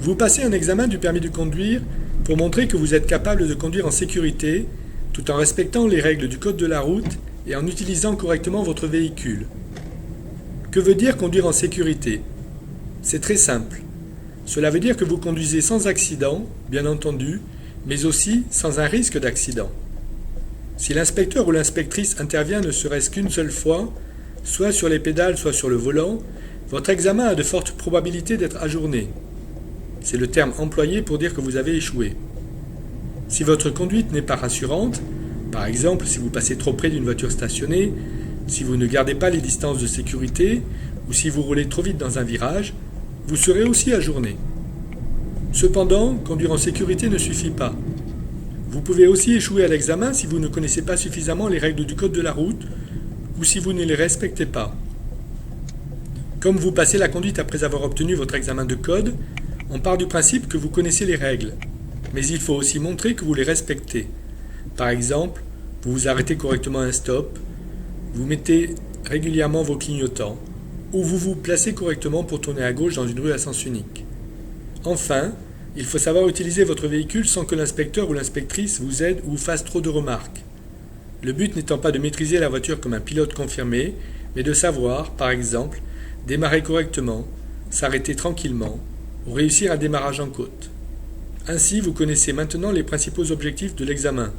Vous passez un examen du permis de conduire pour montrer que vous êtes capable de conduire en sécurité, tout en respectant les règles du code de la route et en utilisant correctement votre véhicule. Que veut dire conduire en sécurité? C'est très simple. Cela veut dire que vous conduisez sans accident, bien entendu, mais aussi sans un risque d'accident. Si l'inspecteur ou l'inspectrice intervient ne serait-ce qu'une seule fois, soit sur les pédales, soit sur le volant, votre examen a de fortes probabilités d'être ajourné. C'est le terme employé pour dire que vous avez échoué. Si votre conduite n'est pas rassurante, par exemple si vous passez trop près d'une voiture stationnée, si vous ne gardez pas les distances de sécurité ou si vous roulez trop vite dans un virage, vous serez aussi ajourné. Cependant, conduire en sécurité ne suffit pas. Vous pouvez aussi échouer à l'examen si vous ne connaissez pas suffisamment les règles du code de la route ou si vous ne les respectez pas. Comme vous passez la conduite après avoir obtenu votre examen de code, on part du principe que vous connaissez les règles, mais il faut aussi montrer que vous les respectez. Par exemple, vous vous arrêtez correctement à un stop, vous mettez régulièrement vos clignotants, ou vous vous placez correctement pour tourner à gauche dans une rue à sens unique. Enfin, il faut savoir utiliser votre véhicule sans que l'inspecteur ou l'inspectrice vous aide ou vous fasse trop de remarques. Le but n'étant pas de maîtriser la voiture comme un pilote confirmé, mais de savoir, par exemple, démarrer correctement, s'arrêter tranquillement, ou réussir un démarrage en côte. Ainsi, vous connaissez maintenant les principaux objectifs de l'examen.